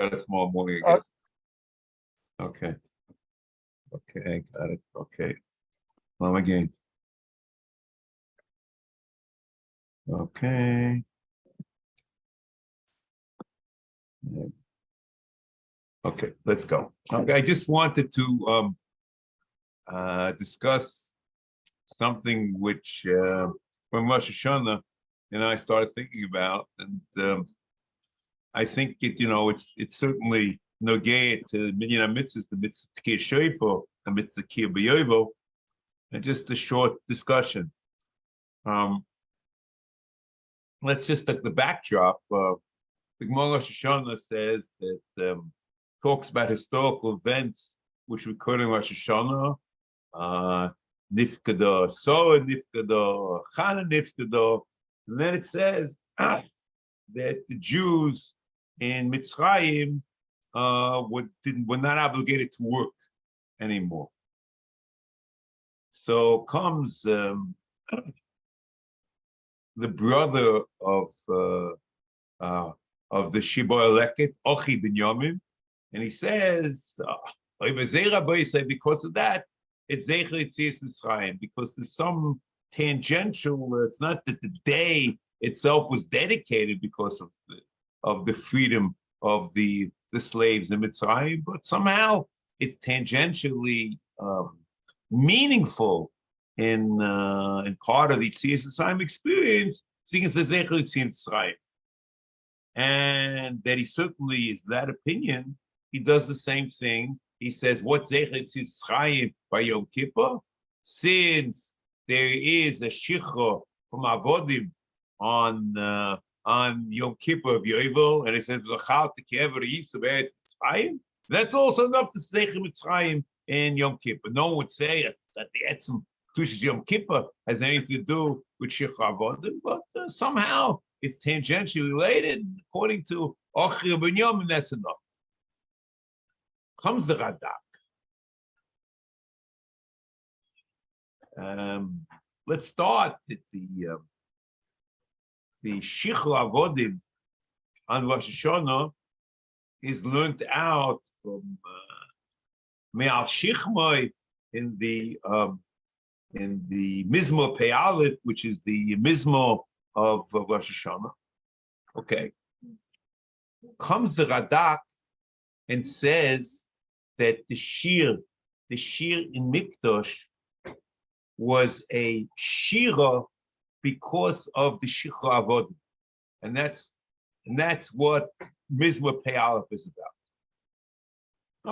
got it tomorrow morning, I guess. Okay. Okay, got it. Okay. Well, again. Okay. Okay, let's go. Okay, I just wanted to discuss something which from Rosh Hashanah, I started thinking about, and I think it's certainly nogay to minyan HaMitzvos, the mitzvah Tekias Shofar, the mitzvah Tekias B'yovel, and just a short discussion. Let's just take the backdrop. The Gemara Rosh Hashanah says that talks about historical events which occurred in Rosh Hashanah. Nifkada, Sora Nifkada, Chana Nifkada, and then it says that the Jews in Mitzrayim were not obligated to work anymore. So comes the brother of the Shibor Eleket, Ochi ben Yomim, and he says, because of that, it's Zecher Yetzias Mitzrayim, because there's some tangential. It's not that the day itself was dedicated because of the freedom of the slaves in Mitzrayim, but somehow it's tangentially meaningful in part of the Yetzias Mitzrayim experience, seeing as the Zecher Yetzias Mitzrayim, and that he certainly is that opinion. He does the same thing. He says, "What Zecher Yetzias Mitzrayim by Yom Kippur? Since there is a shichur from Avodim on Yom Kippur of Yovel, and it says L'chal Tekever Yisrael Eretz Mitzrayim. That's also enough to Zecher Mitzrayim in Yom Kippur. No one would say that the Etzem Tushis Yom Kippur has anything to do with shichur Avodim, but somehow it's tangentially related. According to Ochi ben Yomim, that's enough." Comes the Radak. Let's start at the Shichur Avodim on Rosh Hashanah is learned out from Me'al Shichmoi in the Mizmor Pei Aleph, which is the Mizmor of Rosh Hashanah. Okay. Comes the Radak and says that the Shiur in Mikdash was a Shira because of the Shichur Avodim, and that's what Mizmor Pei Aleph is about.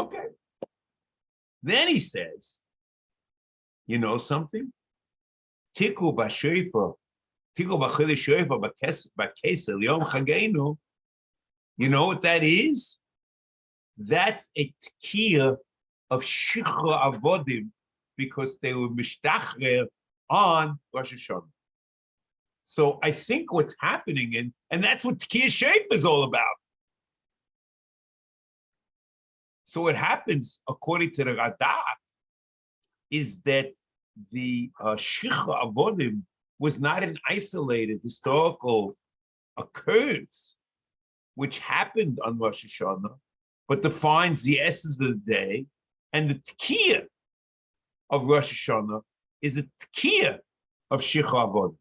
Okay. Then he says, you know something? Tiku b'shofar, tiku b'chilei shofar b'keser yom chagenu. You know what that is? That's a tekiah of Shichur Avodim because they were mishtachrer on Rosh Hashanah. So I think what's happening, and that's what Tekias Shofar is all about. So what happens, according to the Radak, is that the Shichur Avodim was not an isolated historical occurrence which happened on Rosh Hashanah, but defines the essence of the day, and the tekiah of Rosh Hashanah is a tekiah of Shichur Avodim.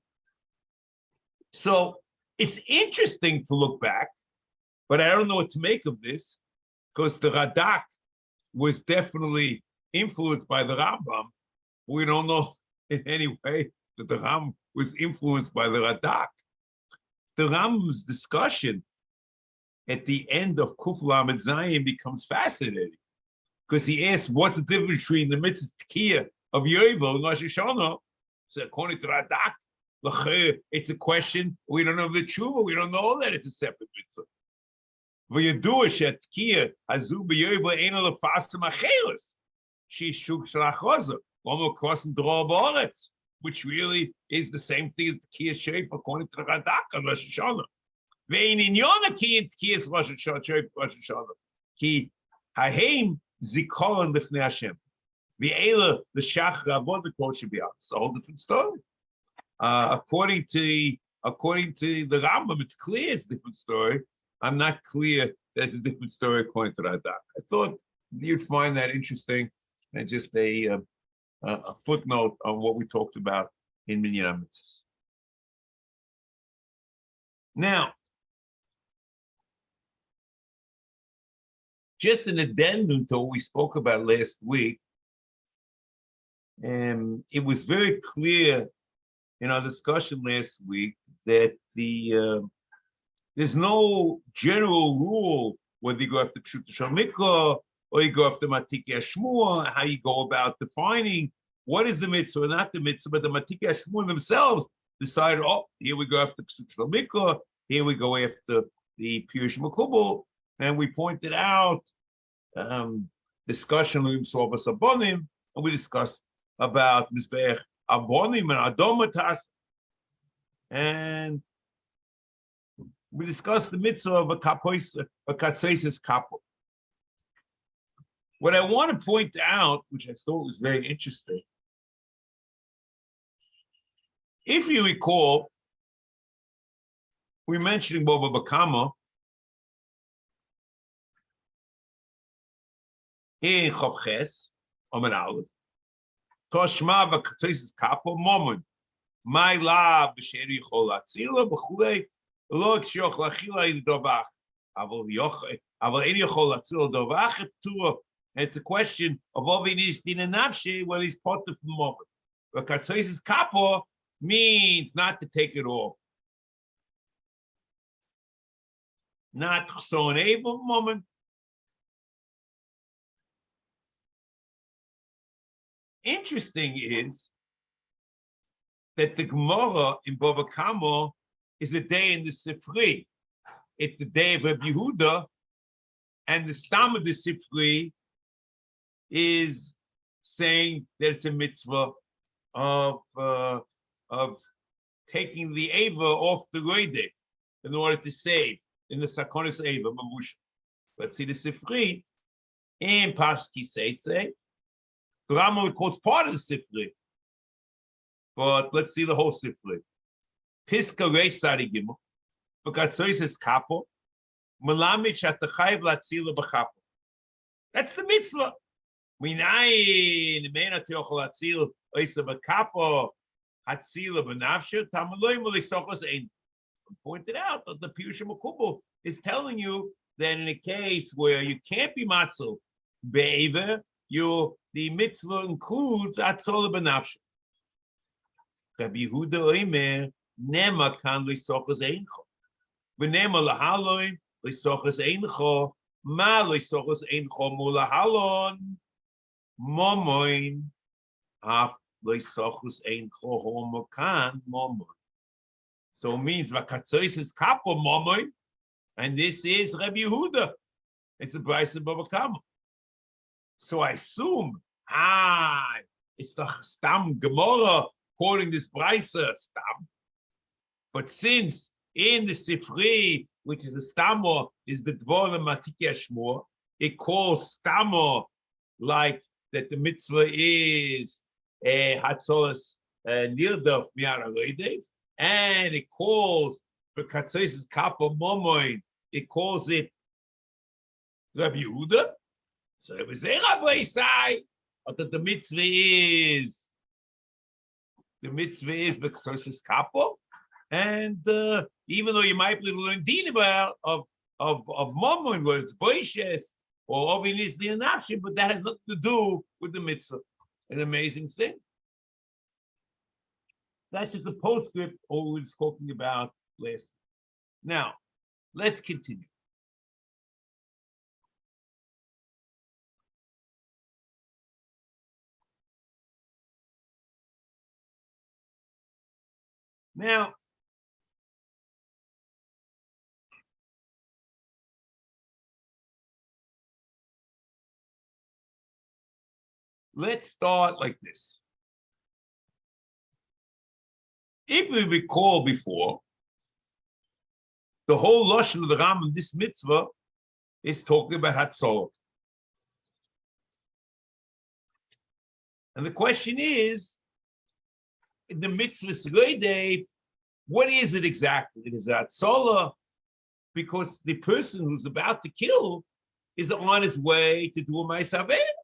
So it's interesting to look back, but I don't know what to make of this, because the Radak was definitely influenced by the Rambam. We don't know in any way that the Rambam was influenced by the Radak. The Rambam's discussion at the end of Kuf Lamed Zayin becomes fascinating, because he asks, what's the difference between the mitzvah tekiah of Yovel and Rosh Hashanah? So according to Radak, it's a question, we don't know the tshuva, we don't know that it's a separate mitzvah. V'yadua she'tekiah hazu b'Yovel eino lefasim achelos, she shuk shalachoza, lomo kosim d'ro ba'aretz, which really is the same thing as Tekias Shofar according to the Radak on Rosh Hashanah. Ve'in inyona ki in Tekias Rosh Hashanah, ki haheim zikaron lifnei Hashem. Ve'ela the shachar avodah kol shebiyah. It's a whole different story. According to the Rambam, it's clear it's a different story. I'm not clear That's a different story according to Radak. I thought you'd find that interesting, and just a footnote on what we talked about in Minyan HaMitzvos. Now, just an addendum to what we spoke about last week, and it was very clear in our discussion last week that there's no general rule whether you go after Pshuta Shamikra or you go after Tekias Shofar, how you go about defining what is the mitzvah or not the mitzvah, but the Tekias Shofar themselves decide, oh, here we go after Pshuta Shamikra, here we go after the Pirush Makubal, and we pointed out discussion of Yimsovas Abonim, and we discussed about Mizbeach Abonim and Adomatas, and we discussed the mitzvah of a katzaisis kapo. What I want to point out, which I thought was very interesting, if you recall, we mentioned Baba Bakama in Chavches, Omen Aleph, Toshma v'katzaisis kapo momon, my la b'sher yichol atzila b'chulei. It's a question of whether he's part of the moment. But Katzaisis Kapo means not to take it off. Not so an able moment. Interesting is that the Gemara in Bava Kama is a day in the Sifri. It's the day of Rabbi Yehuda, and the stam of the Sifri is saying that it's a mitzvah of taking the Ava off the Rodef in order to save in the Sakonis Ava Mamush. Let's see the Sifri in Pashki Seitze. The Rambam quotes part of the Sifri, but let's see the whole Sifri. Piska Reish Sari Gimel, V'katzoises Kapo, Melamid Shatachayv Latzila B'Chapo. That's the mitzvah. Minayin Meina Teochel Latzil Oisa B'Kapo Hatzila B'Nafshe Tamaloy Mulisochos Ein. Pointed out that the Pirush Makubal is telling you that in a case where you can't be matzel be'ever, the mitzvah includes Atzola B'Nafshe. Rabbi Yehuda Oimer. Nema kan lisochas eincho. V'nema lahaloin lisochas eincho. Ma lisochas eincho mulahalon. Momoin af lisochas eincho homo kan momoin. So it means vakatzois is kapo momoin, and this is Rabbi Yehuda. It's a price of Baba Kama. So I assume, it's the stam Gemara quoting this brisa stam. But since in the Sifri, which is the Stamo, is the Dvor of Tekias Shofar, it calls Stamo like that the mitzvah is Hatzolas Nirdaf Miara Rodef, and it calls for Katzaisis Kappa Momoin, it calls it Rabbi Yehuda. So it was a Rabbi Isai, but that the mitzvah is Katzaisis Kappa. And even though you might be learn din about of Mammon, where it's boishes or obviously an option, but that has nothing to do with the mitzvah. An amazing thing. That's just a postscript of what we were talking about last. Now, let's continue. Now, let's start like this. If we recall before, the whole lashon of the Rambam, this mitzvah, is talking about Hatzolah. And the question is, in the mitzvah Rodef, what is it exactly? Is it Hatzolah? because the person who's about to kill is on his way to do a Ma'aseh Avera.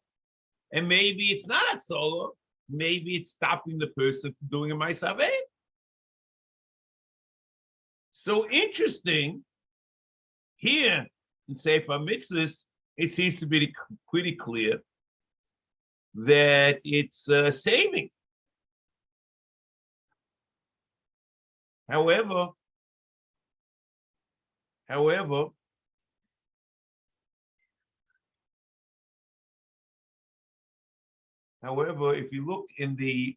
And maybe it's not Hatzolah, maybe it's stopping the person from doing a Ma'aseh Avera. So interesting, here in Sefer HaMitzvos, it seems to be pretty clear that it's saving. However, if you look in the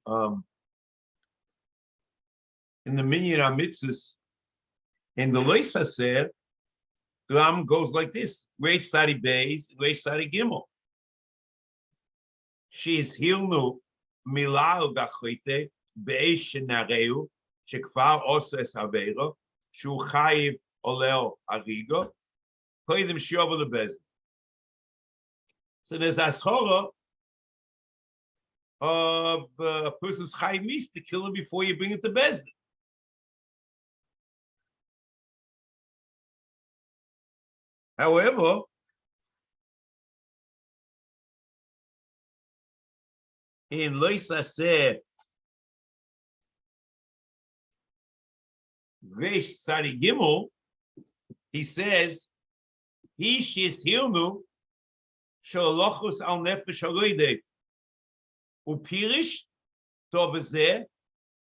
Minyan HaMitzvos, in the Lois Aseh, the Ram goes like this: Reish Sadi Beis, Reish Sadi Gimel. She's hilnu milau dachoite beish shenareu shekvar oses havera shu chayiv oleo arigo koidim shiur lebezin. So there's a schora of a person's chayiv mis to kill him before you bring it to bezin. However, in Lois Aseh, Reish Tzadi Gimel, he says, "He shis hilnu shalachus al nefesh harodef upirish tovazeh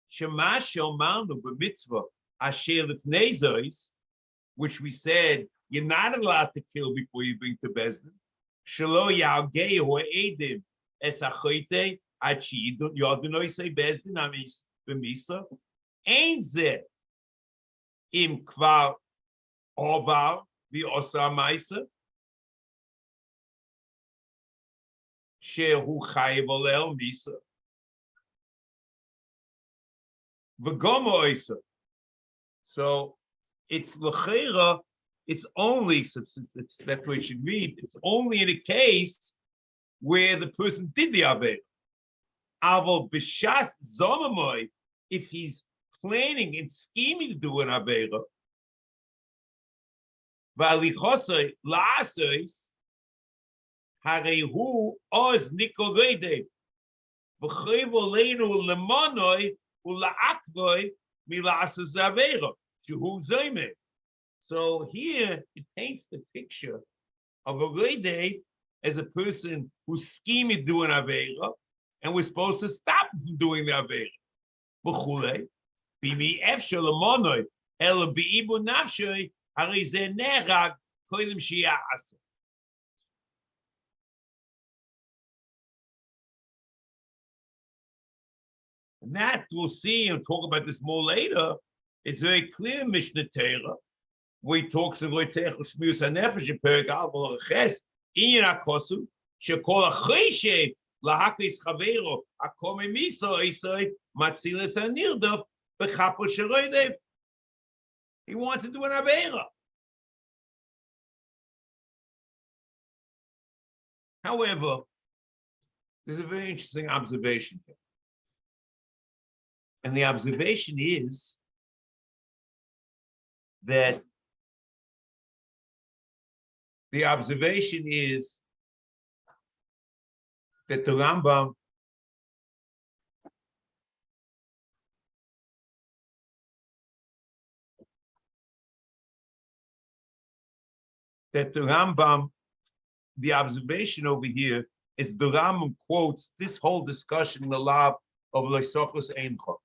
shema shelmanu b'mitzvah asher lifnei zois," which we said you're not allowed to kill before you bring to Bezdin. Shelo yalgei hu edim es achoite achi yodunoi say Bezdin amis b'misa ein zeh im kvar ovar v'osa ma'isa shehu chayiv olel misa v'gomo oisa. So it's l'cheira. It's only, since that's what you should read, it's only in a case where the person did the Avera. Avo b'shas zomamoy, if he's planning and scheming to do an Avera, v'alichosoi la'asois, harehu oz nikolede, v'chayv oleinu lemonoi ula'akvoi mila'asas Avera, shehu zoymeh. So here it paints the picture of a Rodef as a person who's scheming doing Avera, and we're supposed to stop him from doing the Avera. B'chulei, b'mi efshel amonoi, el b'ibu nafshoi, hari zeh nerag koidim shiyah aseh. And that we'll see and talk about this more later. It's very clear in Mishnah Torah, where he talks of Loitech Shmius HaNefesh in Perek Al Ches Inyan HaKosu Shekol HaChishe Lahakis Chavero Hakome Miso Isai Matzilas HaNirdof B'Chapo Sheroidev. He wanted to do an Avera. However, there's a very interesting observation here. And the observation is that the Rambam the observation over here is the Rambam quotes this whole discussion in the law of Loisochos Eincha.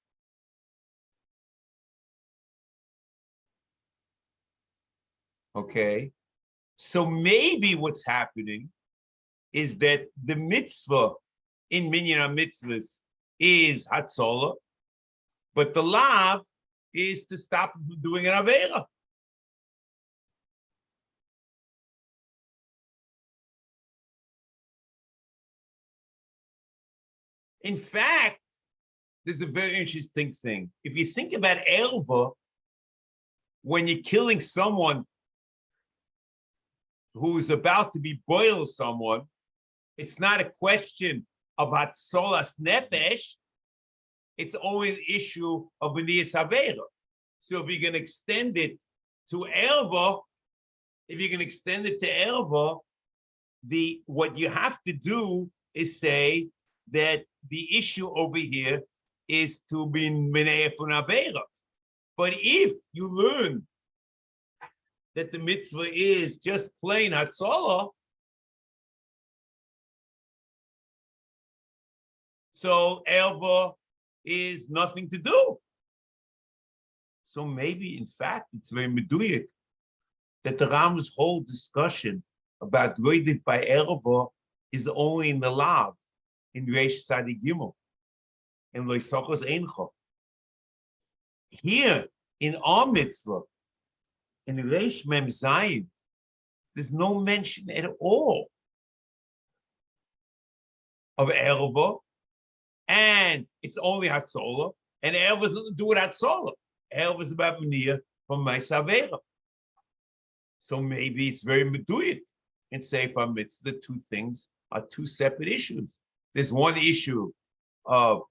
Okay, so maybe what's happening is that the mitzvah in Minyan HaMitzvos is Hatzolah, but the law is to stop him from doing an Avera. In fact, there's a very interesting thing. If you think about Elva, when you're killing someone who's about to be boiled someone, it's not a question of Hatzolas Nefesh, it's only an issue of B'niyas Avera. So if you're going to extend it to Elva, if you can extend it to erva, what you have to do is say that the issue over here is to be minei from avera. But if you learn that the mitzvah is just plain hatzalah, so erva is nothing to do. So maybe, in fact, it's very meduyik that the Ram's whole discussion about Rodef by erva is only in the lav, in Reish Tzadi Gimel, in Loisachos Eincha. Here, in our mitzvah, in Reish Mem Zayin, there's no mention at all of erva, and it's only hatzolah, and erva has nothing to do with hatzolah. Erva is about Meniya from my Savera. So maybe it's very meduyik in Sefer Mitzvah. The two things are two separate issues. There's one issue of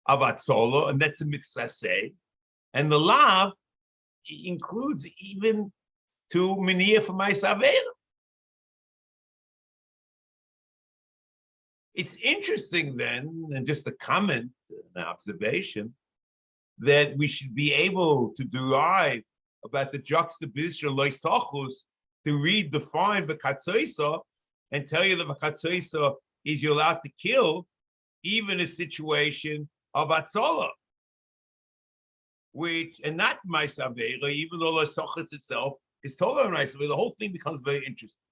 hatzolah, and that's a mitzvah Aseh, and the lav includes even to Meniya from my Savera. It's interesting then, and just a comment, an observation, that we should be able to derive about the juxtaposition of loisachus to read the fine v'katzoisa and tell you that v'katzoisa is you're allowed to kill even a situation of atzola, which, and not my savera, even though loisachus itself is totally nice. The whole thing becomes very interesting.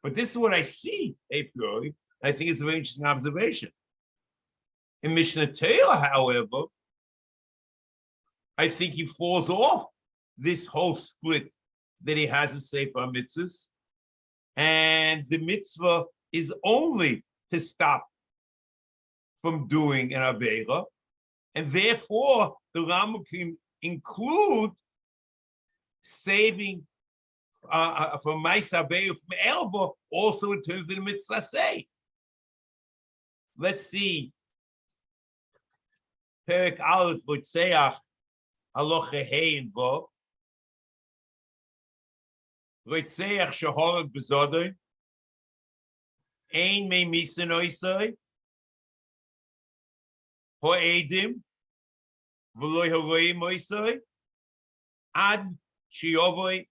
But this is what I see a priori. I think it's a very interesting observation. In Mishnah Torah, however, I think he falls off this whole split that he has in Sefer HaMitzvos, and the mitzvah is only to stop from doing an Aveira, and therefore the Rambam can include saving from Ma'aseh Aveira, from Erba, also in terms of the mitzvah say. Let's see. Perek Aleph Rotzeach Halacha Hey and Vav. Rotzeach Shahorag B'Zodoi. Ein Mei Misen Oisai. Ho'edim. V'loi Horoim Oisai. Ad Shiovoi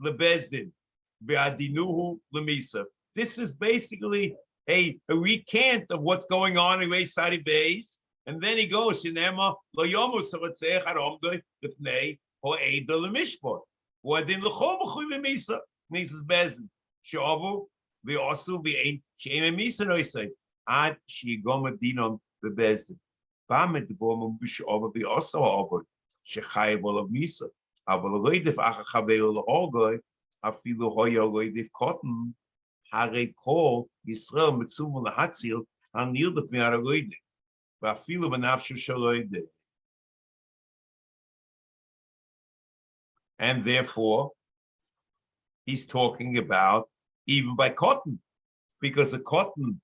Lebezdin. Ve'adinuhu Lemisa. This is basically a recant of what's going on in Reisari Beis, and then he goes, Shinema lo yomu savatzeich haromdoi lefnei ho'eda lemishpot. Wa'adin l'chol b'chui v'misa. Misa's bezin. She'ovu v'osu v'ein she'em emisa noisei. Ad she'igom adinom v'bezdin. Ba'amed d'bomum b'she'ovu v'osu ha'ovu. She'chayev olav misa. Aval Rodef acha chaveru l'holgoi. Afilu hoya Rodef cotton. Hare kol Yisrael mitzvah lahatzil hanil b'pnei Rodef v'afilu b'nafshu shaloide. And therefore, he's talking about even by cotton, because the cotton,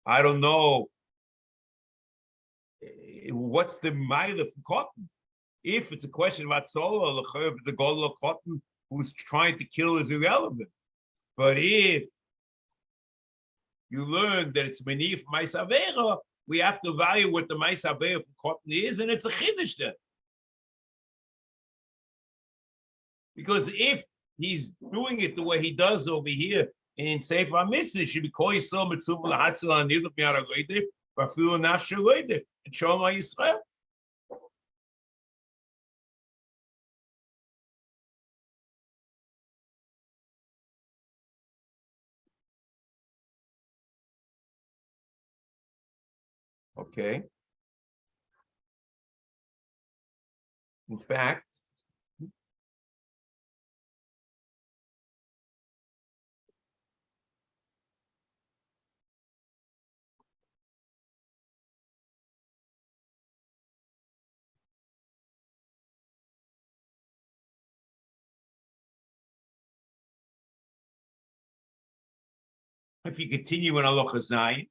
I don't know what's the mile from cotton. If it's a question about solar, if it's a goal of cotton who's trying to kill is irrelevant. But if you learn that it's Meniya for Ma'aseh Aveira, we have to evaluate what the Ma'aseh Aveira for cotton is, and it's a chiddush then. Because if he's doing it the way he does over here in Sefer HaMitzvos, it should be Kol Yisrael Mitzvah L'Hatzil Hanil B'Miyar HaRodef V'Afilu Nafshe Rodef and Shalom HaYisrael. Okay. In fact, if you continue in Halacha Zayin,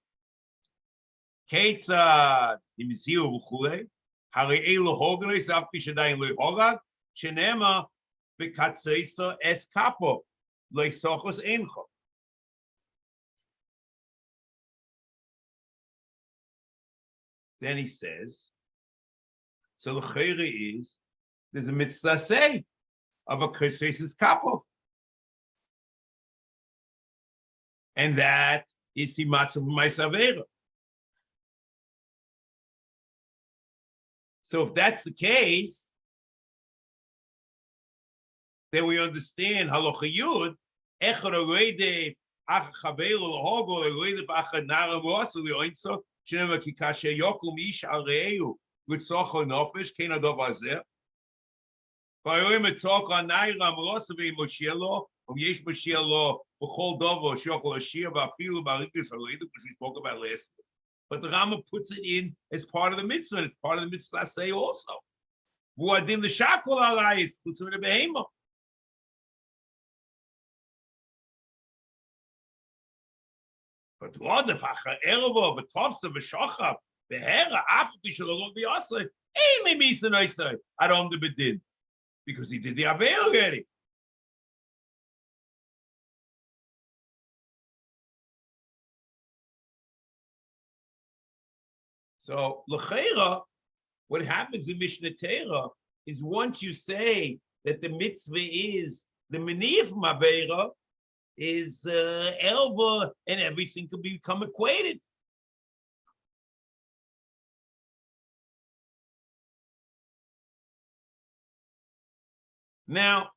Ketzad imziu v'chulei, harei elu hoganos af b'shadayin lo hogag, shenema V'katzeisa es kapo, leisochos eincha. Then he says, so the chayre is, there's a mitzvah say of a katzeisa kapo. And that is the matzah of my savera. So if that's the case, then we understand halacha yud echad oreide acha chavelu lahogo oreide b'acha nara moasa leoinso shenema kikashe yokum ish areu v'tzocho nofesh kein adov hazeh v'ayoyim etzok anayra moasa v'imoshia lo yesh moshia lo b'chol dovo shochol ashir v'afilu b'arikis haredu, which we spoke about last week. But the Rama puts it in as part of the mitzvah, and it's part of the mitzvah say also. V'uadim l'shakol alayis chutzim v'behema. But Rodef ervo b'tovsa v'shochav behera after b'shalom v'yaseh ain't me misa noisei adam the bedin, because he did the avei already. So l'cheira, what happens in Mishnah Torah is once you say that the mitzvah is the meniach from avera, is elva, and everything can become equated. Now,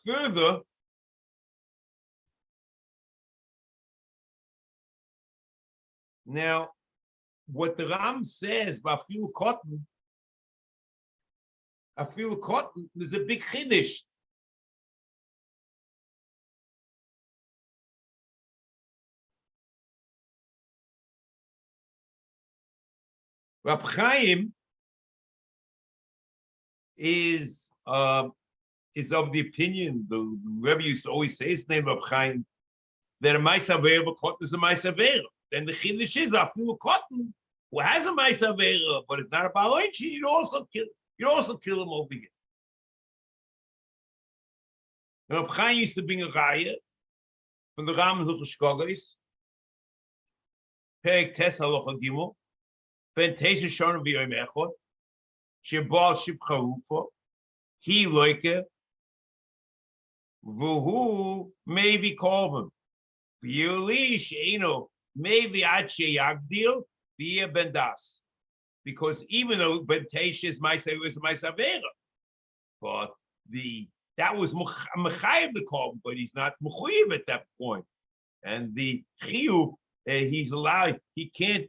further, what the Ram says about Afilu cotton, is a big chiddush. Rab Chaim is of the opinion, the Rebbe used to always say his name, Rab Chaim, that a ma'aser avera cotton is a ma'aser avera. Then the chiddush is Afilu cotton, who has a ma'aser avera, but it's not a baloinchi, you'd also kill him over here. Rab Chaim used to bring a raya from the Ram Hilchos Shkogos, Perek Tes Halacha Gimel, Ben Teisha Shana V'Yom Echad, Shebal Shib Charufa, He Loike, V'Hu maybe Korban, V'Yoli Sheino maybe Ad Sheyagdil V'Yeh Ben Das, because even though Ben Teisha is my savera, but that was mechayev the korban, but he's not mechayev at that point, and the chiyuv he's allowed, he can't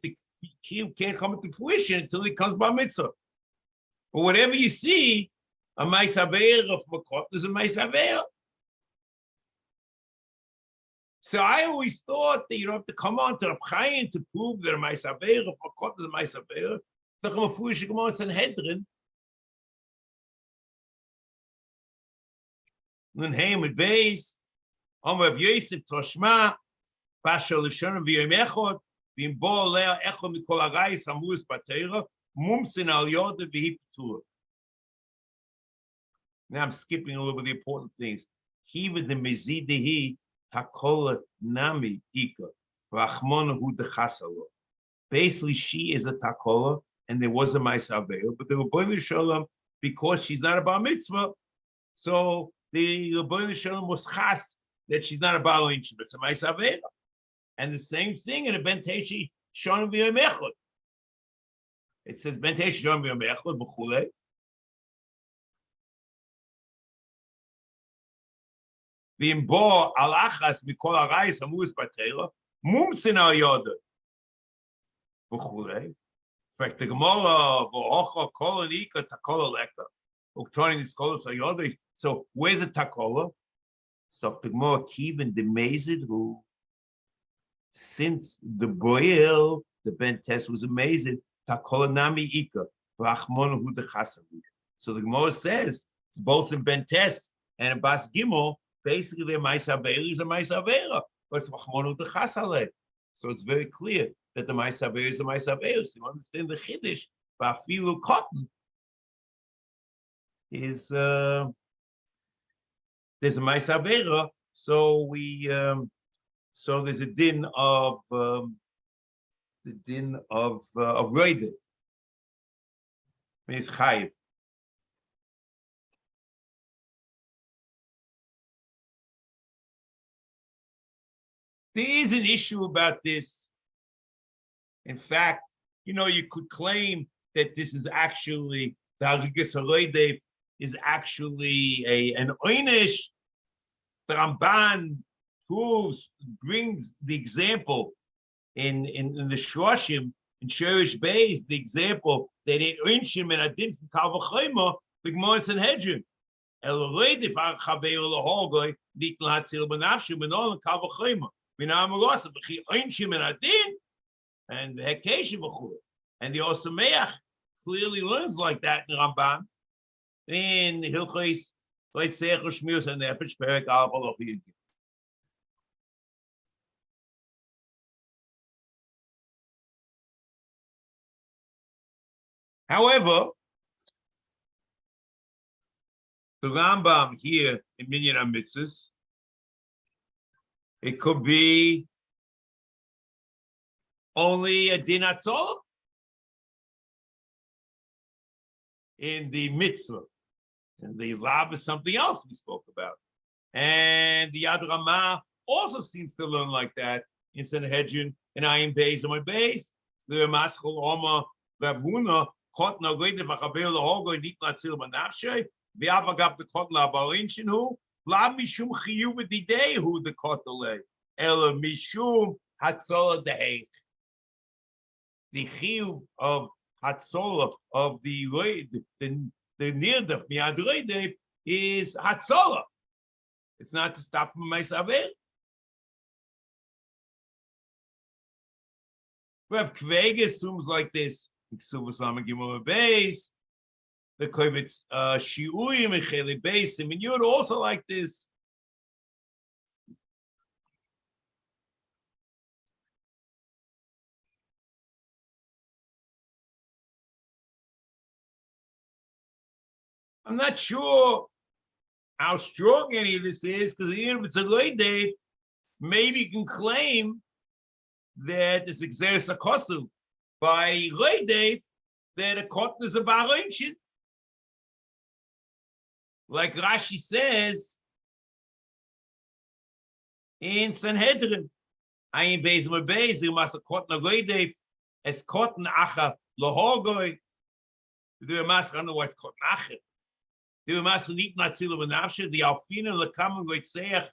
come into fruition until he comes by mitzvah. But whatever you see, a ma'aser of makot is a ma'aser. So I always thought that you don't have to come on to Rab Chaim to prove that a ma'aser of makot is a ma'aser. So come a fruition, come on, Sanhedrin. Nun heim mit beis, Rab Yosef Toshma, Pasha L'Shon V'Yom Echad, V'im Bo Lea Echad Mikol Arayis Amus B'Teira, Mumsin Al Yoda V'Hi P'tur. Now I'm skipping a little bit of the important things. Kiva de Mezidehi Takola Nami Ika, V'Achmona Hu Dechasalo. Basically, she is a Takola, and there was a ma'aser avera, but the Rebbeinu Shalom, because she's not a bar mitzvah, so the Rebbeinu Shalom was chas that she's not a bar inchim, it's a ma'aser avera. And the same thing in a Ben Teisha Shana V'Yom Echad. It says Ben Teisha Shana V'Yom Echad b'chulei. V'im bo alachas mikol arayis amus b'teira mumsin al yoda b'chulei. In fact, the Gemara v'ocha kol anika takola leka uktoning the scholars are yoda. So where's the takola? So the Gemara kiven the mazid who, since the boil the Ben Tes was amazing, takola nami ika v'achmonu hu dechasavu. So the Gemara says both in Ben Tes and in Bas Gimel, basically their ma'aser avera is a ma'aser avera, but it's v'achmonu dechasale. So it's very clear that the ma'aser avera is a ma'aser avera. So you understand the chiddush Bafilu cotton is there's a Maisavera, so so there's a din of Rodef. It's chayiv. There is an issue about this. In fact, you could claim that this is actually the Harigas HaRodef is actually an oynish. The Ramban brings the example in the Shoshim, in Sherish Beis, the example that it oinshim and adin from Kal V'Chomer, the Gemara Sanhedrin. El Rodef Chaveir LaHorgoy Nikl Hatzil B'Nafshu B'Nol Kal V'Chomer. Minam Rosa B'Chi oinshim and adin and Hekeshem V'Chur. And the Osameach clearly learns like that in Ramban. In Hilchos Leitzech Shmiras HaNefesh Perek Aleph Halacha Yud. However, the Rambam here in Minyan HaMitzvos, it could be only a din hatzolah in the mitzvah, and the lav is something else we spoke about. And the Yad Ramah also seems to learn like that in Sanhedrin and Ayin Beis and Beis. The Maschal Oma Rabuna Kotna Rodef Chaveir LaHorgoy Nikl Hatzil B'Nafshu V'Avagav the Kotla Barinshin Hu Lav Mishum Chiyuv Didei Hu the Kotale Ela Mishum Hatzolah Deheich. The chiyuv of hatzolah of the nirdaf miyad rodef is hatzolah. It's not to stop from Maisaver. Rav Kvega assumes like this. The Kovetz Shiurim and Chele Beis and Yud also like this. I'm not sure how strong any of this is, because even if it's a Rodef, maybe you can claim that it's Exeris HaKosuv by Rodef that a cotton is a Barinshin. Like Rashi says in Sanhedrin, Ayin Beis Beis, the Masa Cotton Rodef, as cotton Acha LaHorgoy, the Masa, I don't know why it's cotton Acha. The Masa Nikl Hatzil B'Nafshu, the Alfina Lekamen Goitzeach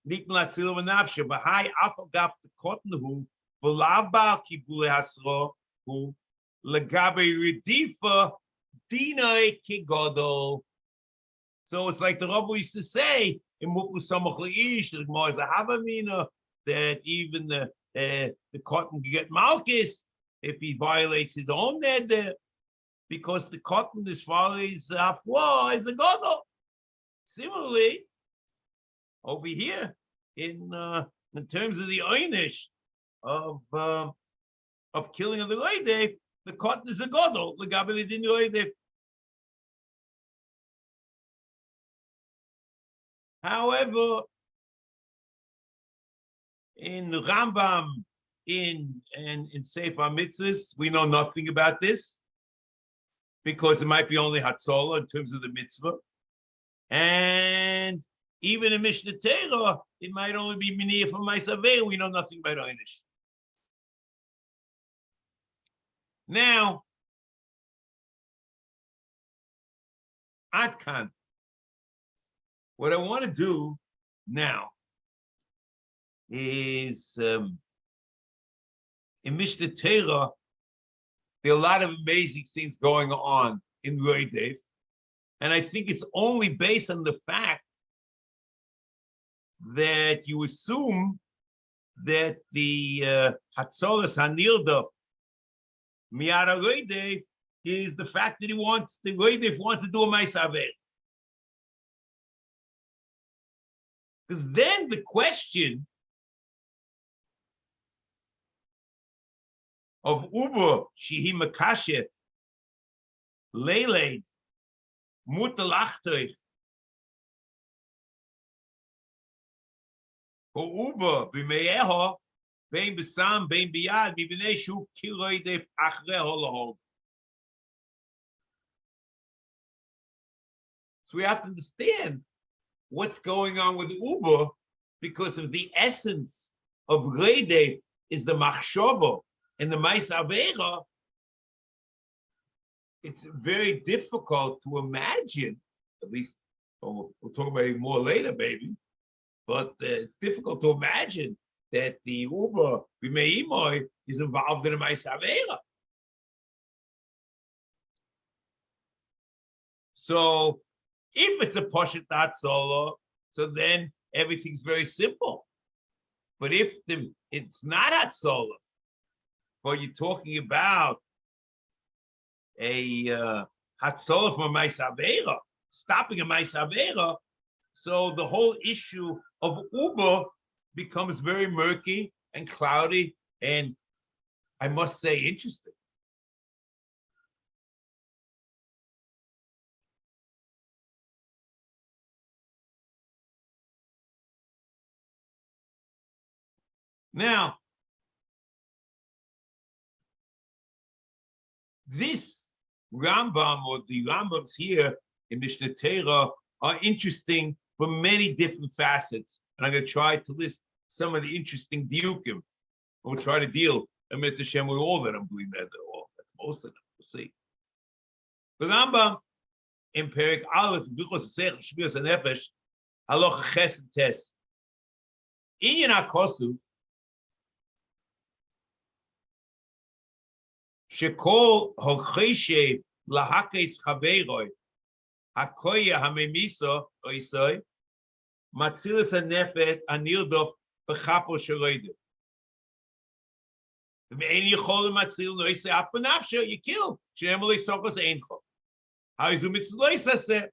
Nikl Hatzil B'Nafshu, B'Hai Afagav the cotton who V'Lav Ba'al Kibule Hasro who Legabe Redifa Dinai Kigodol. So it's like the Rabbi used to say in Muklu Samach Leish, the Gemara is a Havamina, that even the cotton can get Malchus if he violates his own neder, because the cotton is follows Afwa is a Godol. Similarly, over here, in terms of the oynish of killing of the Rodef, the cotton is a Godol. Legabe Din Rodef. However, in the Rambam, in Sefer HaMitzvos, we know nothing about this, because it might be only Hatzolah in terms of the mitzvah. And even in Mishnah Torah, it might only be Miniyah for Maisaver. We know nothing about oynish. Now, Adkan. What I want to do now is in Mishnah Torah, there are a lot of amazing things going on in Rodef, and I think it's only based on the fact that you assume that the Hatzolas Hanilda Miara Rodef is the fact that the Rodef wants to do a Maisaver. Because then the question of Uber Shehi Makashe Leiled, Mutalachtoich, Uber, Bimeyeho, Bain Besam, Bain Biad, Bibineshu, Kiroidef, Achre Holoho. So we have to understand what's going on with Uber because of the essence of Rodef is the Machshava and the Mais Avera. It's very difficult to imagine, at least we'll talk about it more later, maybe, but it's difficult to imagine that the Uber B'meimoy is involved in a Mais Avera. So if it's a Poshet Solo, so then everything's very simple. But if it's not Hatzola, but you're talking about a Hatzola from a Mais Avera, stopping a Mais Avera, so the whole issue of Uber becomes very murky and cloudy, and I must say, interesting. Now, this Rambam or the Rambams here in Mishnah Torah are interesting for many different facets. And I'm going to try to list some of the interesting diukim. We'll try to deal with all that I'm doing that. That's most of them. We'll see. The Rambam in Perek Aleph, Bichos Shmiras HaNefesh, Halacha Ches and Tes. Inyan HaKosuf, Shekol Hocheshev Lahakes Chaveroi, Hakoya Hamemiso Oisoi, Matzilas HaNefet Anildof Bechapo Sheroidev. You kill. How is it?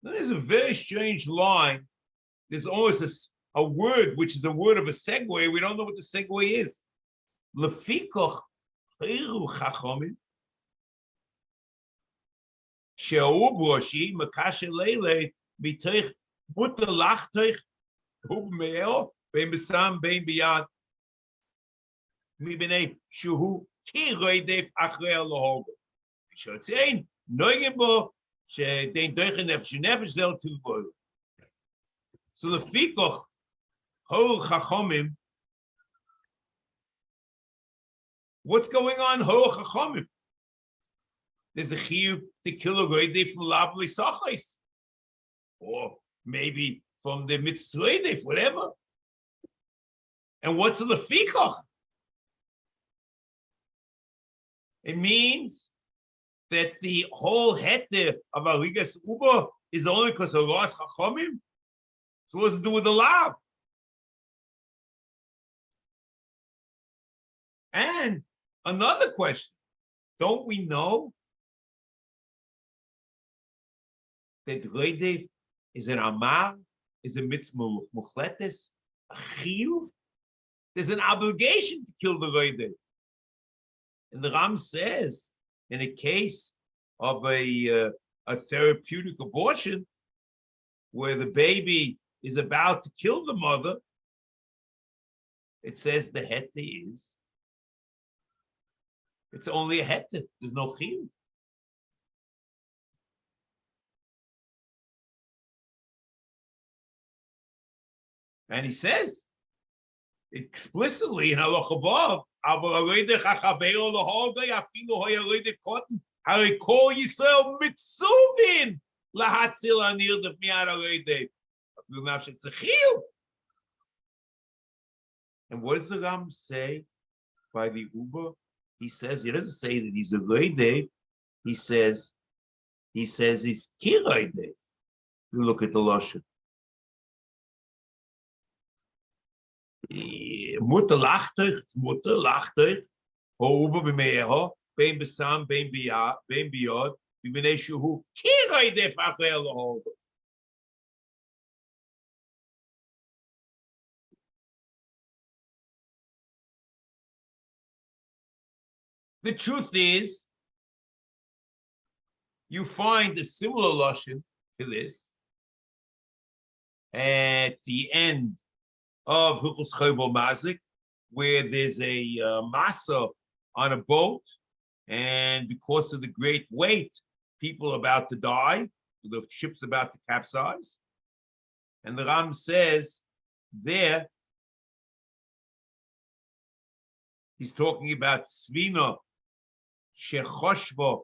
There's a very strange line. There's always a word which is a word of a segue. We don't know what the segue is. Lefikoch chayru chachomim she'ubroshi makashe leile mitoich mutter lachtoich hubmeo bein besam bein biyad mibnei shuhu ki roidef achrei alohogo. Shotzein noigim bo she'dein doichen nefesh nefesh zel tuvo. So the fikoch ho chachomim. What's going on? Ho chachomim. There's a chiyuv to kill a roidef from lavli sachais, or maybe from the mitzvah, whatever. And what's the fikoch? It means that the whole heter of Arigas Uber is only because of Ras Chachomim. So what's to do with the lav? And another question, don't we know that Rodef is an amal, is a mitzvah muchletes, a chiyuv? There's an obligation to kill the Rodef. And the Ram says, in a case of a therapeutic abortion, where the baby is about to kill the mother, it says the heter is, it's only a heter, there's no chiyuv. And he says explicitly in Halacha Vav, Harikol Yisrael mitzuvin lahatzil anil of miad aroidei. And what does the Ram say by the Uber? He says, he doesn't say that he's a roidei. He says he's kiroidei. You look at the Lashon. Mutter lachtich, ho Uber b'meyeho, bein besam, bein biyad, b'minei shuhu kiroidei f'achrei alohogo. The truth is, you find a similar lashon to this at the end of Hilchos Chayvul Mazik, where there's a masa on a boat, and because of the great weight, people are about to die, the ship's about to capsize. And the Ram says there, he's talking about Svina Shechoshva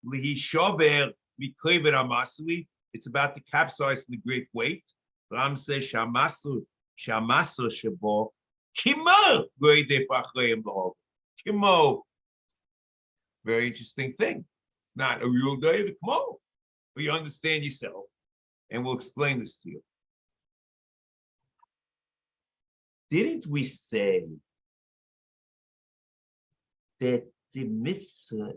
Lihishover Mikover Amasli. It's about to capsize in the great weight. Ram says Shamasu Shabo Kimo Goide Fachreim Lahov. Kimo. Very interesting thing. It's not a real day, the Kimo. But you understand yourself. And we'll explain this to you. Didn't we say that the mitzvah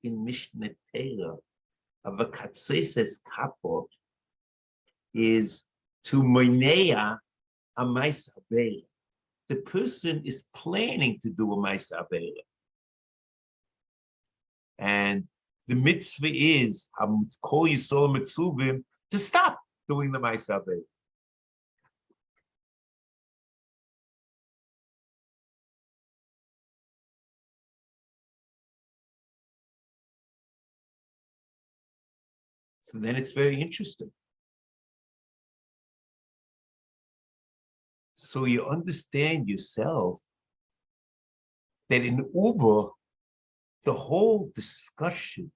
in Mishnah Torah of a katseses kapot is to monea a ma'aser avera? The person is planning to do a ma'aser avera, and the mitzvah is kol yisol mitzuvim to stop doing the ma'aser avera. So then it's very interesting. So you understand yourself that in Uber, the whole discussion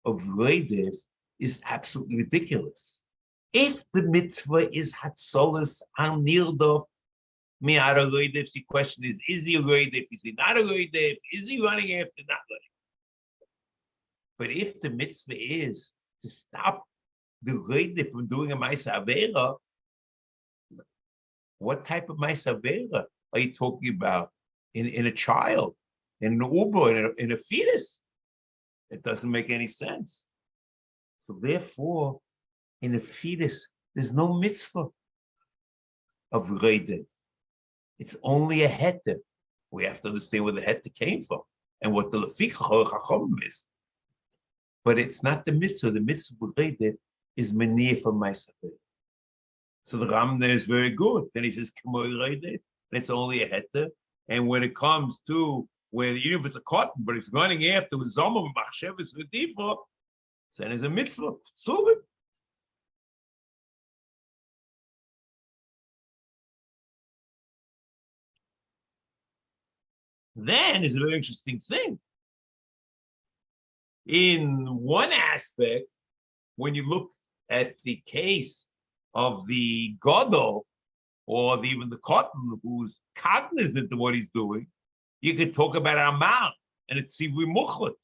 of Rodef is absolutely ridiculous. If the mitzvah is Hatzolas al Nirdof Mi'ara Rodef, the question is he a Rodef? Is he not a Rodef? Is he running after not running? But if the mitzvah is to stop the Rodef from doing a ma'aser avera, what type of ma'aser avera are you talking about in a child, in an uber, in a fetus? It doesn't make any sense. So therefore, in a fetus, there's no mitzvah of Rodef. It's only a heter. We have to understand where the heter came from and what the lefich chacham is. But it's not the mitzvah. The mitzvah of Rodef is menir for ma'aser avera. So the Ram there is very good. Then he says, K'mo Rodef, and it's only a heter. And when it comes to when even if it's a cotton, but it's running after with Zomah Machshavas V'Tifa, then it's a mitzvah. So good. Then is a very interesting thing. In one aspect, when you look at the case of the Gadol, or even the cotton who's cognizant of what he's doing, you could talk about Amal and it's Sivui Muchlet.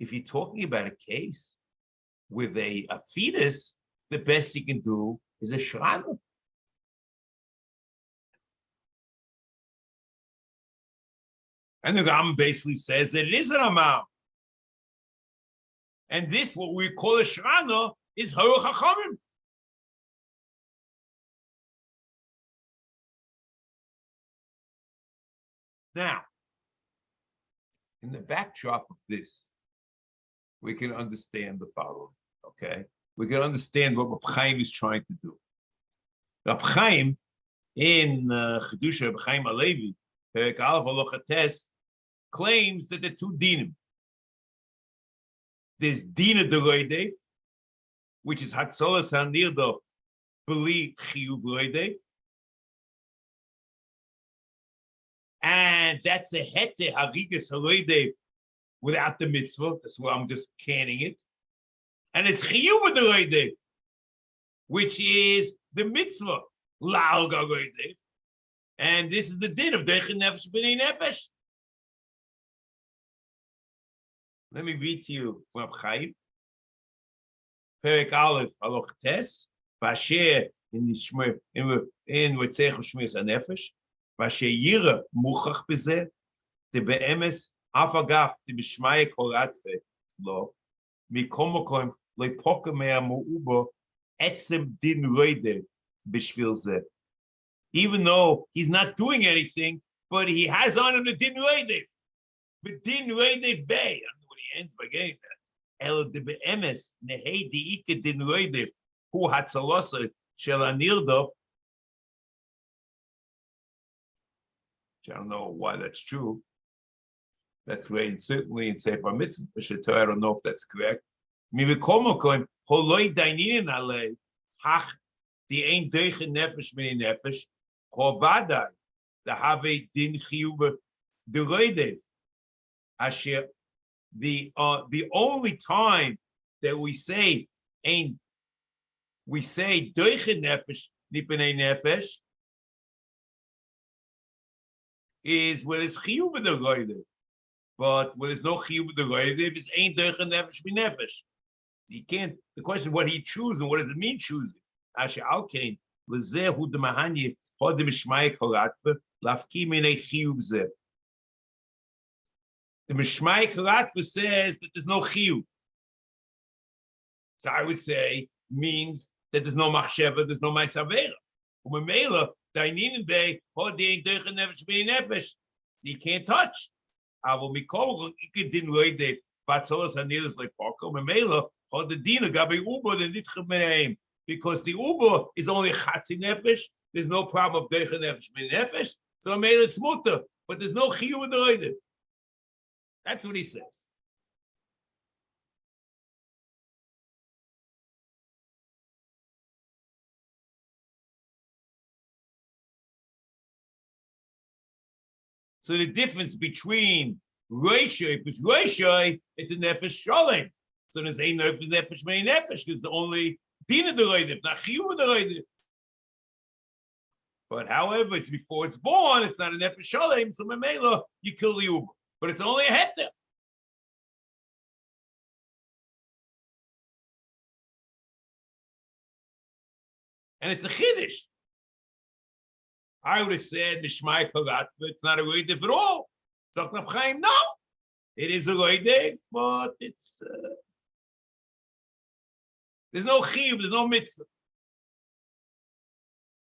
If you're talking about a case with a fetus, the best you can do is a Shrana. And the Ram basically says that it is an Amal. And this, what we call a Shrana, is Haruch HaChamim. Now, in the backdrop of this, we can understand the following, okay? We can understand what Reb Chaim is trying to do. Reb Chaim, in Chidusha Reb Chaim Alevi, Perek Aleph Halacha Tes, claims that there are two dinim. There's Dina de Rodef, which is Hatzolas HaNirdof B'li Chiyuv Rodef, and that's a hete harigas harodef without the mitzvah. That's why I'm just canning it. And it's chiyuv harodef, which is the mitzvah la'al harodef. And this is the din of deichin nefesh b'nei nefesh. Let me read to you from Chaim. Perek Aleph Halacha Tes v'asher in Ritzech Shmiras HaNefesh. V'asheyira muchach b'zeh, the be'emes afagaf the b'shmaya koratfe lo mikom mokom lepoka mea mu'ubo etzem din Rodef b'shvil zeh. Even though he's not doing anything, but he has on him the din Rodef. But din Rodef bay. I don't know what he ends by getting that. El de be'emes nehei di'ike din Rodef hu hatzalosa shel anirdof. I don't know why that's true. That's right, certainly in Sefer HaMitzvos. I don't know if that's correct. Mi v'kol makom holoi daininin alei hach the ein deichen nefesh mini nefesh chovadai the have din chiyuv the Rodef asher the only time that we say deichen nefesh nipnei nefesh is when it's chiyuv the Rodef, but when there's no chiyuv the Rodef, it's ein deichen nefesh mini nefesh. You can't. The question: what he choose and what does it mean choosing? Asher alkein lezehu de mahanye hodem mishmai choratve lafki minei chiyuv zeh. The mishmai choratve says that there's no chiyuv. So I would say means that there's no machsheva, there's no ma'asavera. Umemela dainin bei hodem deichen nefesh mini nefesh. You can't touch. Avo mikol iked din Rodef batzolos hanilas like parko umemela. Or the dina gabe uber the nitchem meneim, because the uber is only chatzi nefesh. There's no problem of deichen nefesh min nefesh, so I made it smuta. But there's no chiyuv in the Rodef. That's what he says. So the difference between Roshai, because Roshai, it's a nefesh shalem. So there's a nefesh mei nefesh, because it's only dina the Rodef, not chiyuv the Rodef. But however, it's before it's born, it's not a nefesh shalem, so memela, you kill the uber. But it's only a heter. And it's a chiddush. I would have said mishmai kagatva, it's not a Rodef at all. Tzok Chaim, no. It is a Rodef, but it's there's no chiyuv, there's no mitzvah.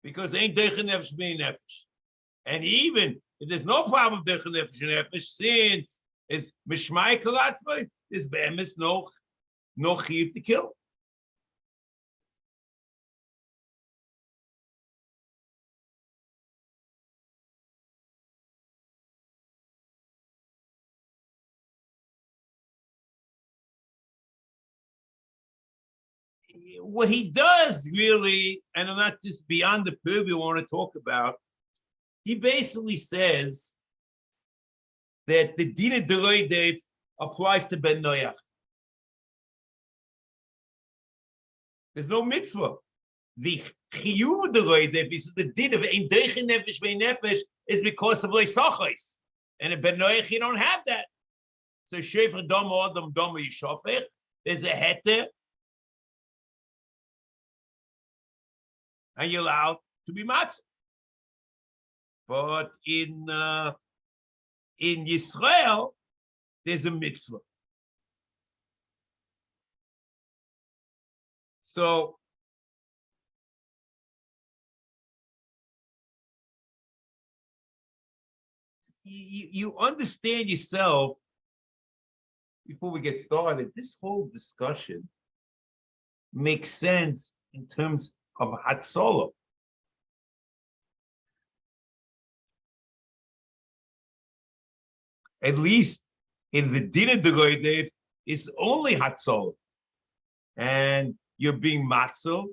Because they ain't deichen nefesh mini nefesh. And even if there's no problem with deichen nefesh mini nefesh, since it's mishmai kalatva, there's be'emes no chiyuv to kill. What he does really, and I'm not just beyond the purview I want to talk about, he basically says that the Dina de Rodef applies to Ben Noach. There's no mitzvah. The Chiyuv de Rodef, he says the Din of Ein Deichen Nefesh Bein Nefesh is because of Leisachos. And in Ben Noach, you don't have that. So Shefer Dom Adam Dom Yishofech, there's a heter, and you're allowed to be matzah. But in Yisrael, there's a mitzvah. So you understand yourself before we get started. This whole discussion makes sense in terms of Hatzalah. At least in the Dina de Rodef, it's only Hatzalah. And you're being matzel.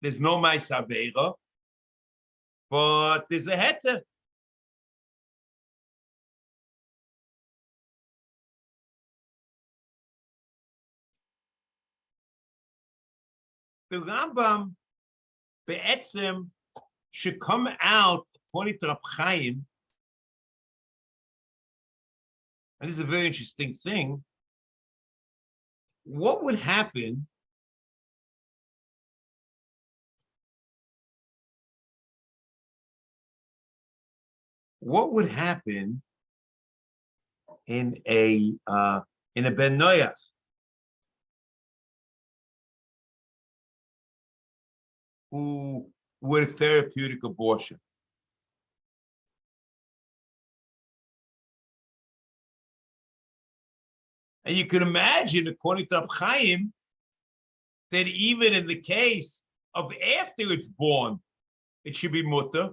There's no ma'asavera, but there's a heter. The Rambam be'etzem should come out according to Rab Chaim, and this is a very interesting thing. What would happen in a Ben Noach who with therapeutic abortion? And you can imagine, according to Reb Chaim, that even in the case of after it's born, it should be mutter.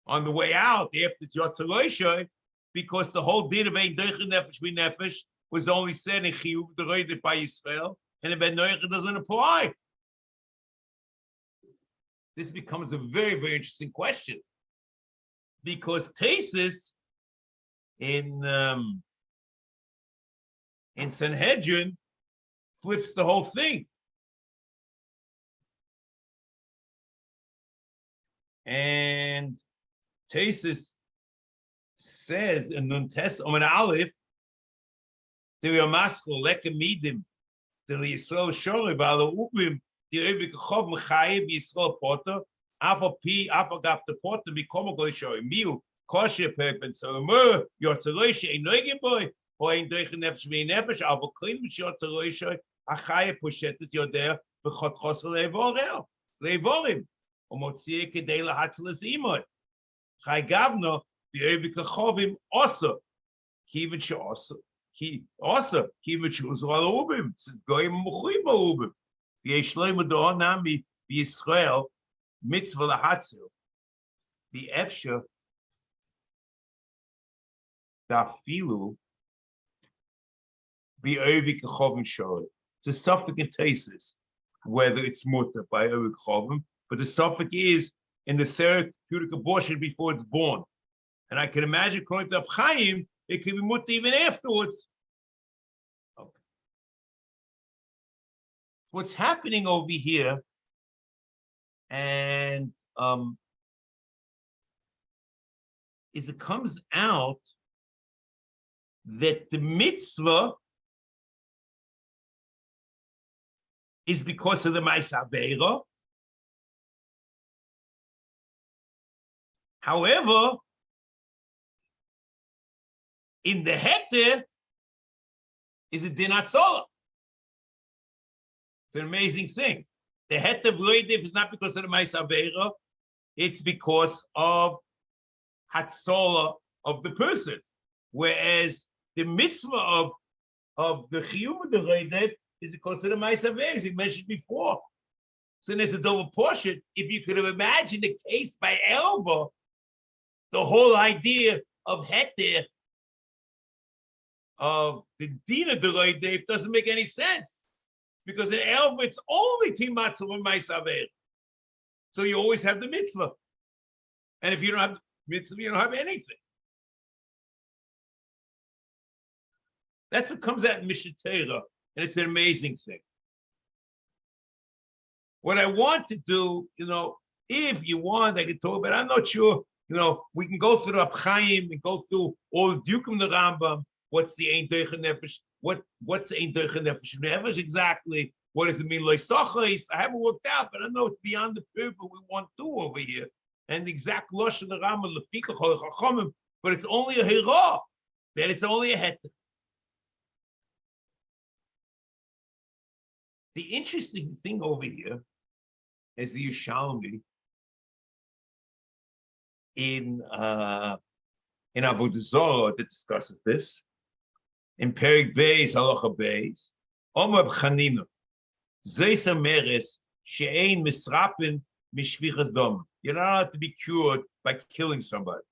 On the way out, after it's Yotzei, because the whole din of Ein Doichen Nefesh B'Nefesh was only said in Chiyuv the Rodef by Yisrael, and in Ben Noicha doesn't apply. This becomes a very, very interesting question, because Tesis in Sanhedrin flips the whole thing. And Tesis says in Nuntes Omen Aleph, the Yamaskal Lekamidim, the Yisrael Shori Bala Ubim, the Evik Chov Mechayib Yisrael Potter, Alpha P, Alpha Gap the Potter, Become a Goy Miu, Kosher Pepen, so Mur, Yotzeloisha, a Noigin boy, or in Deichen Nefesh Me Nefesh, Alpha Clean, which Yotzeloisha, Achaya Pushetis Yoder, the Chot Chosel Levorel, Levorim, or Motzie Kedela Hatzelis Imoy. Chai Gavno, the Evik Chovim, also, Kivin Shasa. He also Kivin Shuzal Ubim, since Goyim Muchim Ubim. The Yeshloim Doonami, the Israel, Mitzvah Hatzel, the Efsha, the Filu, the Evik Chovim Shori. It's a suffix in Tesis, whether it's mutter by Evik Chovim, but the suffix is in the therapeutic abortion before it's born. And I can imagine, according to Reb Chaim, it can be mutter even afterwards. Okay. What's happening over here, and is it comes out that the mitzvah is because of the Ma'aseh Aveira. However, in the heter is a din hatzolah. It's an amazing thing. The heter of Rodef is not because of the Ma'aseh Aveira, it's because of hatzolah of the person. Whereas the mitzvah of the chiyuv of the Rodef is because of the Ma'aseh Aveira, as you mentioned before. So there's a double portion. If you could have imagined a case by Elva, the whole idea of heter of the din of the Rodef doesn't make any sense. Because in Elva, it's only timatzah and Ma'aseh Aveira. So you always have the mitzvah. And if you don't have the mitzvah, you don't have anything. That's what comes out in Mishnah Torah, and it's an amazing thing. What I want to do, if you want, I can talk about it. I'm not sure, we can go through the Reb Chaim and go through all the Dukum the Rambam. What's the Ein Doichen Nefesh? What's Ein Doichen Nefesh exactly? What does it mean? Loisachos? I haven't worked out, but I know it's beyond the purpose we want to do over here. And the exact Losh of the Rambam, Lefika Chachomim, but it's only a Hira. Then it's only a heter. The interesting thing over here is the Yerushalmi in Avodah Zarah that discusses this. In Perik Beis, Halacha Beis, Omer B'Chanina, Zeisa Meres, She'ein Misrapin Mishvichas Dom. You're not allowed to be cured by killing somebody.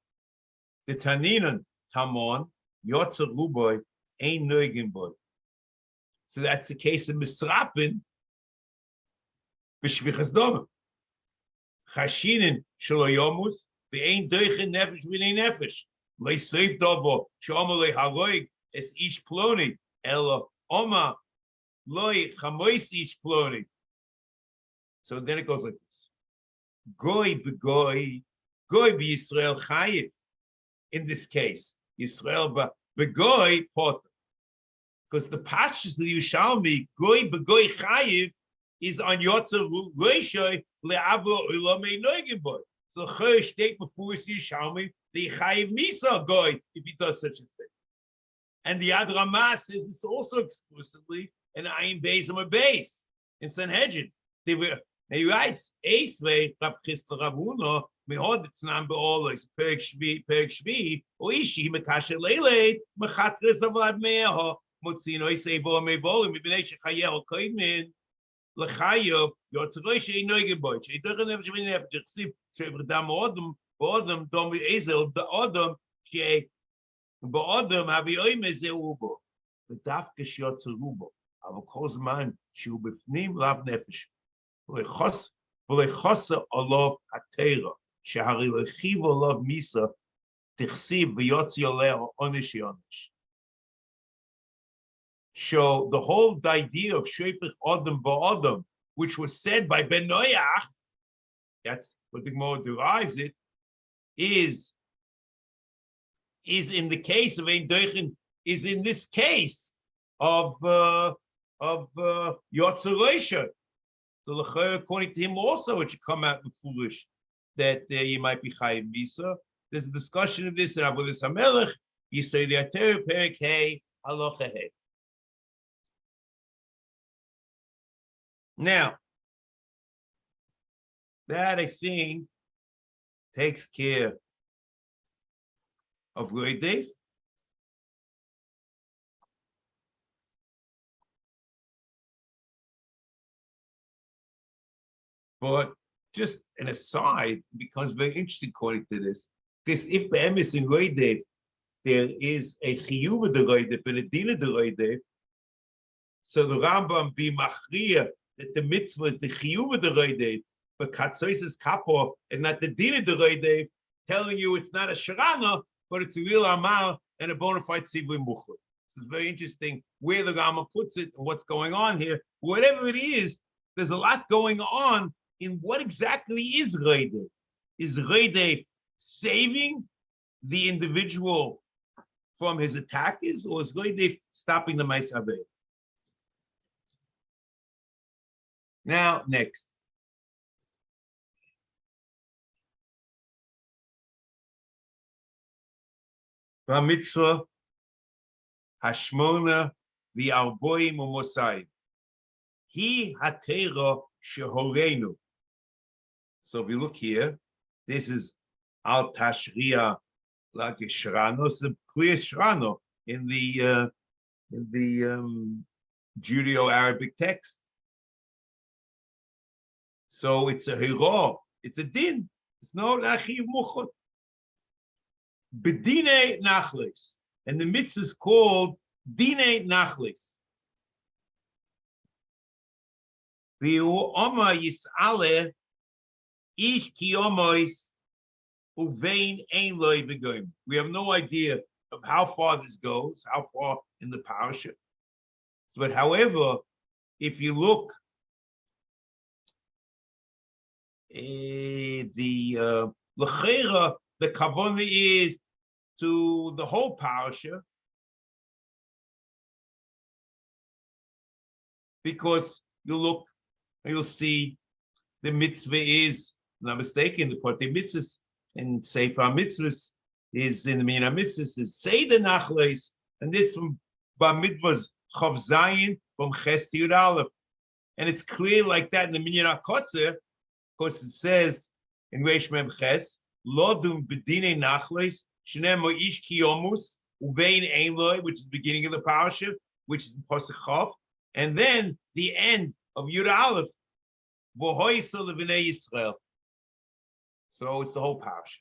The Taninan, Tamon, Yotzer Ruboy, Ein Noigin Boy. So that's the case of Misrapin B'Shvichas Dom. Chashinin Shelo Yomus, Ve'ein Doichen Nefesh V'nei Nefesh. Le'seif Dobo, She'omer Le'haroig, Es ish ploni, ela oma loy chamois ish ploni. So then it goes like this: Goy begoy, goy be Yisrael chayiv. In this case, Yisrael begoy potter, because the pashtus of the Yerushalmi goy begoy chayiv is on yotzer reishoy le'avo ulamei noigim boy. So the choy state before it's Yerushalmi the chayiv misa goy if he does such a thing. And the Ad Ramah says this also exclusively in Ayin Beis or Beis in Sanhedrin. And he writes, Esvei Rav Chisda Rabuna Mehod it's nan be'olos perek shvi o ishi mekasher leile mechatres avad meho motzino isebo mebol mibnei shechayel koidmin lechayev yotzroi shei noigeboy shei dogenem shvin efchsib shei b'dam odem dom ezel be'odem shei be'odem havi oime zeubo v'dafke shiotzerubo אבל כל זמן שהוא בפנים לאו נפש ולחוסר עליו התורה שהרי לחיב עליו מיסה תכסיב ויוציא עליו עונש יונש. So the whole idea of Shofar Adam Ba'Adam, which was said by Ben Noach, that's what the Gemara derives it, is in the case of Ein Doichen, is in this case of Yotzeresha. So according to him also, it should come out in foolish that you might be Chayiv Misa. There's a discussion of this in Avodas HaMelech. You say the Ater Perek Hey Halacha Hey. Now, that I think takes care of Rodef. But just an aside, becomes very interesting according to this, because if Be'emes in Rodef there is a Chiyuv de Rodef and a Din de Rodef, so the Rambam be machriya that the mitzvah is the Chiyuv de Rodef, but Katzois is Kapo and not the Din de Rodef, telling you it's not a Sharana, but it's a real Amal and a bona fide Sivui Muchot. It's very interesting where the Rambam puts it and what's going on here. Whatever it is, there's a lot going on in what exactly is Rodef. Is Rodef saving the individual from his attackers, or is Rodef stopping the Maisaveh? Now, next. HaMitzvah Hashmona v'Arboim u'Mosayim. He hatera shehorenu. So if you look here, this is al tashriya like a shrano, it's a clear shrano in the Judeo-Arabic text. So it's a hira, it's a din. It's no achiv muchot. Bedine nachles, and the mitzvah is called dine nachles. V'hu oma yis'ale ish kiyomois uvein ein loy begoim. We have no idea of how far this goes, how far in the parasha. So, but however, if you look, the lechera, the kavanah is to the whole parasha, because you look and you'll see the mitzvah is, I'm not mistaken, the Portei Mitzvahs in Sefer HaMitzvos is in the Min HaMitzvos is Seder Nachalos, and this from HaMitzvos Chav Zayin from Ches to Yud Aleph. And it's clear like that in the Minyan HaKotzer, because it says in Reish Mem Ches, Lodum B'dinei Nachalos, Shneim Mo'ish Kiyomus, Uvein Ein Loi, which is the beginning of the parasha, which is in Pasuk Chav, and then the end of Yud Aleph, V'hoisa L'Bnei Yisrael. So it's the whole parasha.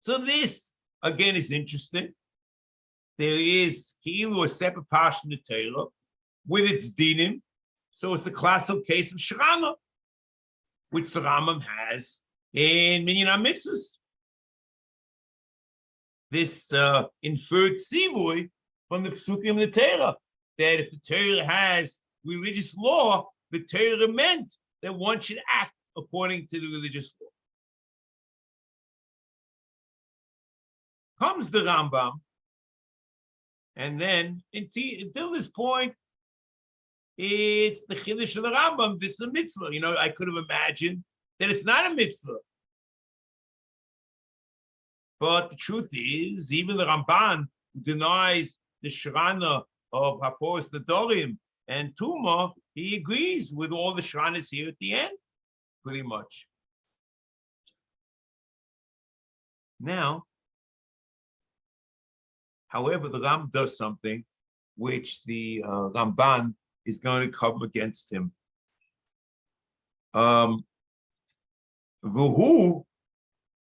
So this, again, is interesting. There is Ki'ilu, a separate parasha in the Torah, with its dinim. So it's the classical case of Shrana, which the Rambam has in Minyan HaMitzvos. This inferred sivui from the Psukim of the Torah, that if the Torah has religious law, the Torah meant that one should act according to the religious law. Comes the Rambam, and then until this point, it's the Chiddush of the Rambam. This is a mitzvah. You know, I could have imagined that it's not a mitzvah. But the truth is, even the Ramban, who denies the Shrana of Haforis Nadorim and Tuma, he agrees with all the Shranas here at the end, pretty much. Now, however, the Ram does something which the Ramban is going to come against him. Vuhu,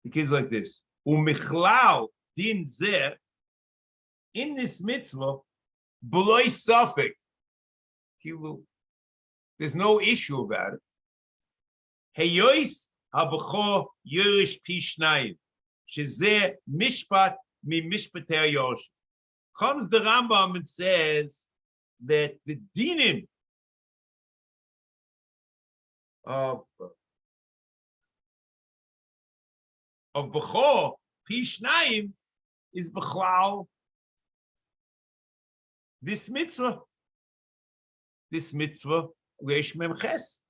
the kid's like this. Umichlal din zeh, in this mitzvah, b'loy safek. There's no issue about it. Heyois habachor yirish pi shnayim, shezeh mishpat mi mishpatei yosh. Comes the Rambam and says that the dinim of Bechor Pi Shnayim is Bechlal this mitzvah Reish Mem Ches.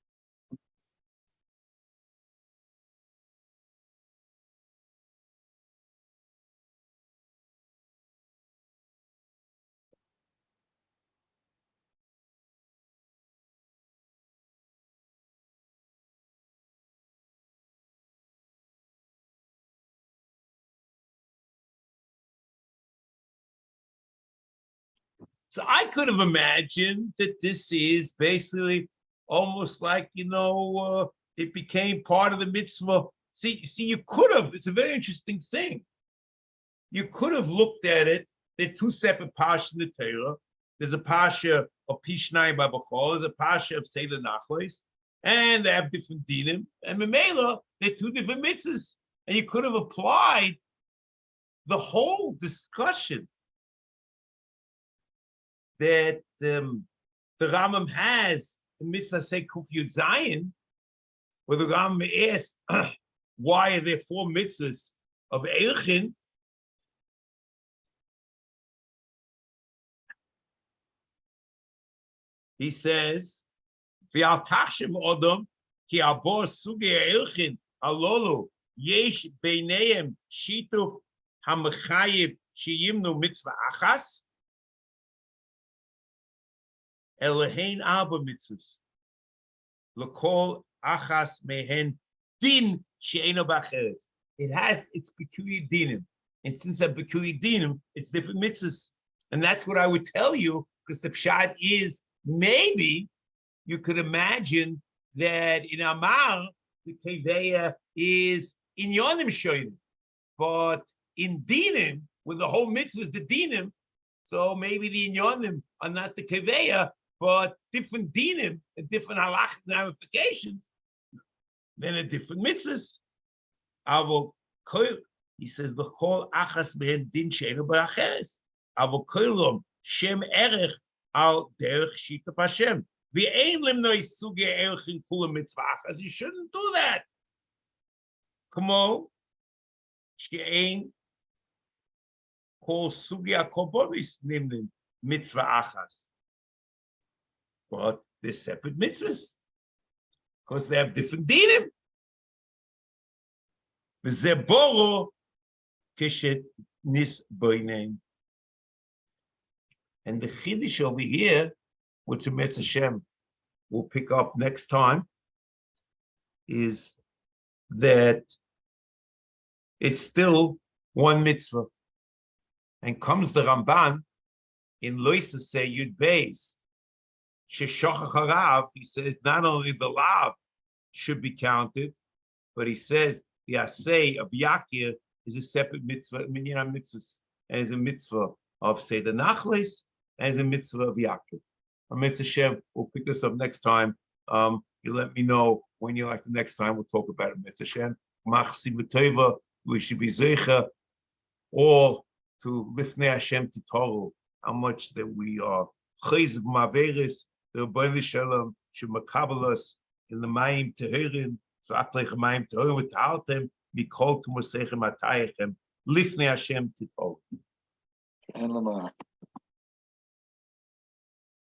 So I could have imagined that this is basically almost like, it became part of the mitzvah. See, you could have, it's a very interesting thing. You could have looked at it, there are two separate pashas in the Torah. There's a pasha of Pishnai Babachol, there's a pasha of Sefer Nachalos, and they have different dinim. And Memela, they're two different mitzvahs. And you could have applied the whole discussion that the Rambam has in Mitzvah Say Kuf Yud Zayin, where the Rambam asks, why are there 4 mitzvahs of Eirchin? He says, V'al tachshem odom ki abo suge Eirchin alolu yesh beineim shituf hamachayib sheyimnu mitzvah achas Elohein Abba mitzvahs. L'kol achas mehen din she'eno b'acheres. It has its peculiar dinim, and since that peculiar dinim, it's different mitzvahs, and that's what I would tell you. Because the pshat is maybe you could imagine that in Amar the keveya is in yonim shoyim, but in dinim, with the whole mitzvah is the dinim, so maybe the inyonim are not the keveya, but different dinim and different halachic ramifications, then a different mitzvahs. He says the kol achas mehen din she'enu b'acheres. Avo kolom shem erech al derech shituf Hashem. V'ein limnoi suge erech in kula mitzvah achas. You shouldn't do that. Kamo she'ein kol suge akoboris nimnin mitzvah achas. But they're separate mitzvahs because they have different dinim. V'zeboro kishet nis boinem. And the chiddush over here, which Emetz Hashem will pick up next time, is that it's still one mitzvah. And comes the Ramban in Loisa say Yud Beis. He says not only the lav should be counted, but he says the Aseh of Yakir is a separate mitzvah, minyan mitzvahs, and is a mitzvah of Seder Nachalos, and is a mitzvah of Yakir. Emetz Hashem will pick this up next time. You let me know when you like the next time. We'll talk about it. Emetz Hashem. Machsi b'tova. We should be zeicha all to lifnei Hashem to Torah. How much that we are chayz b'maveris. The Rebbeinu Shalom should makabel us in the Mayim Tehirin, so Atlech Mayim Tehirin with Ta'altem, Mikol Tumosechem Atayechem, Lifnei Hashem Tipol.